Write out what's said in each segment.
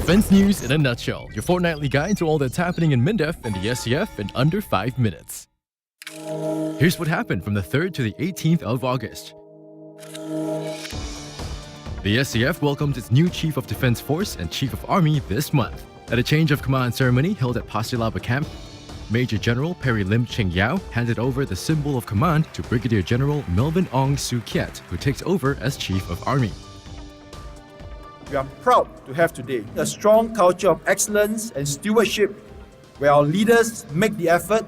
Defense news in a nutshell. Your fortnightly guide to all that's happening in MINDEF and the SCF in under 5 minutes. Here's what happened from the 3rd to the 18th of August. The SCF welcomed its new Chief of Defense Force and Chief of Army this month. At a change of command ceremony held at Pasir Camp, Major General Perry Lim Cheng Yao handed over the symbol of command to Brigadier General Melvin Ong Soo Kiat, who takes over as Chief of Army. We are proud to have today a strong culture of excellence and stewardship where our leaders make the effort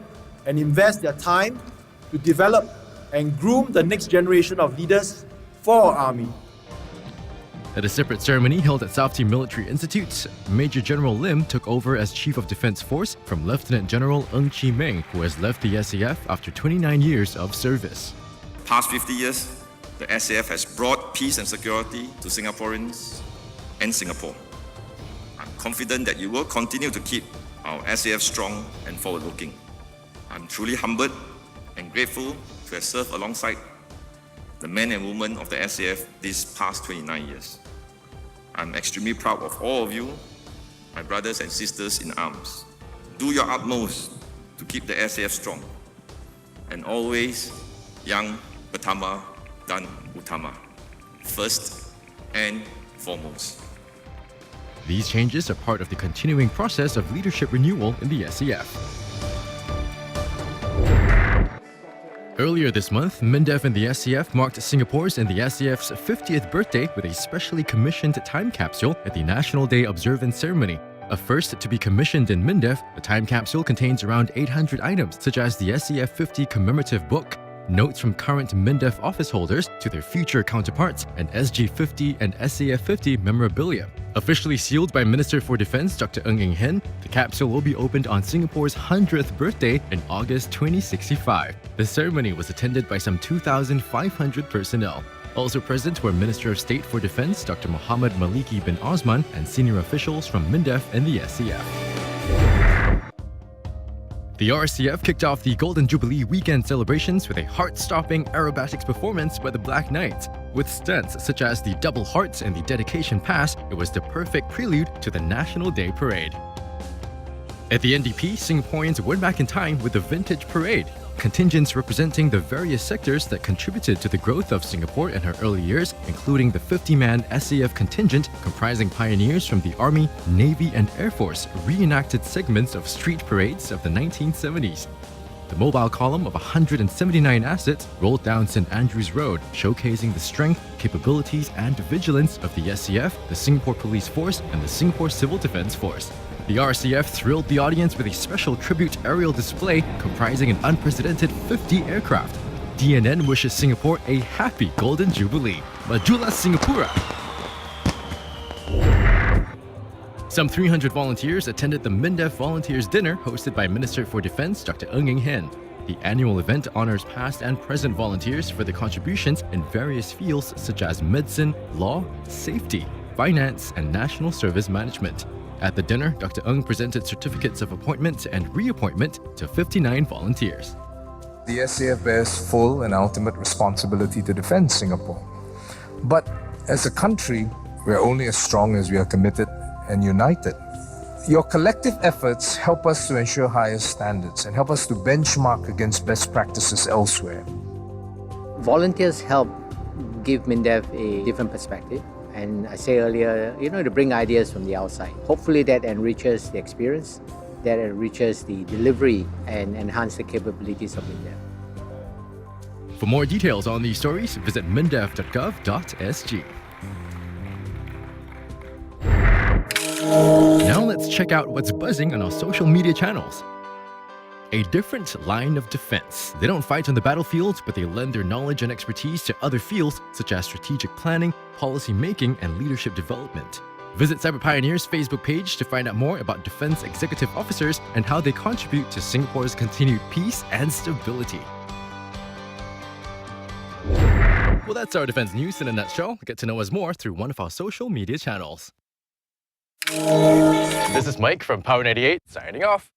and invest their time to develop and groom the next generation of leaders for our Army. At a separate ceremony held at South Team Military Institute, Major General Lim took over as Chief of Defense Force from Lieutenant General Ng Chi Meng, who has left the SAF after 29 years of service. Past 50 years, the SAF has brought peace and security to Singaporeans and Singapore. I'm confident that you will continue to keep our SAF strong and forward-looking. I'm truly humbled and grateful to have served alongside the men and women of the SAF these past 29 years. I'm extremely proud of all of you, my brothers and sisters in arms. Do your utmost to keep the SAF strong. And always, yang pertama dan utama. First and foremost. These changes are part of the continuing process of leadership renewal in the SAF. Earlier this month, MINDEF and the SCF marked Singapore's and the SCF's 50th birthday with a specially commissioned time capsule at the National Day Observance Ceremony. A first to be commissioned in MINDEF, the time capsule contains around 800 items such as the SCF 50 commemorative book, notes from current MINDEF office holders to their future counterparts, and SG 50 and SAF 50 memorabilia. Officially sealed by Minister for Defense Dr. Ng Eng Hen, the capsule will be opened on Singapore's 100th birthday in August 2065. The ceremony was attended by some 2,500 personnel. Also present were Minister of State for Defense Dr. Muhammad Maliki bin Osman and senior officials from MINDEF and the SCF. The RCF kicked off the Golden Jubilee weekend celebrations with a heart-stopping aerobatics performance by the Black Knights. With stunts such as the double hearts and the dedication pass, it was the perfect prelude to the National Day Parade. At the NDP, Singaporeans went back in time with the Vintage Parade. Contingents representing the various sectors that contributed to the growth of Singapore in her early years, including the 50-man SAF contingent comprising pioneers from the Army, Navy and Air Force, reenacted segments of street parades of the 1970s. The mobile column of 179 assets rolled down St. Andrews Road, showcasing the strength, capabilities and vigilance of the SCF, the Singapore Police Force and the Singapore Civil Defence Force. The RCF thrilled the audience with a special tribute aerial display comprising an unprecedented 50 aircraft. DNN wishes Singapore a happy Golden Jubilee. Majulah Singapura! Some 300 volunteers attended the MINDEF Volunteers Dinner hosted by Minister for Defense Dr. Ng Eng Hen. The annual event honors past and present volunteers for their contributions in various fields such as medicine, law, safety, finance, and national service management. At the dinner, Dr. Ng presented certificates of appointment and reappointment to 59 volunteers. The SAF bears full and ultimate responsibility to defend Singapore. But as a country, we're only as strong as we are committed and united. Your collective efforts help us to ensure higher standards and help us to benchmark against best practices elsewhere. Volunteers help give MINDEF a different perspective. And I say earlier, to bring ideas from the outside. Hopefully that enriches the experience, that enriches the delivery and enhance the capabilities of MINDEF. For more details on these stories, visit mindef.gov.sg. Now let's check out what's buzzing on our social media channels. A different line of defense. They don't fight on the battlefield, but they lend their knowledge and expertise to other fields such as strategic planning, policy making, and leadership development. Visit Cyber Pioneers' Facebook page to find out more about defense executive officers and how they contribute to Singapore's continued peace and stability. Well, that's our defense news in a nutshell. Get to know us more through one of our social media channels. This is Mike from Power 98, signing off.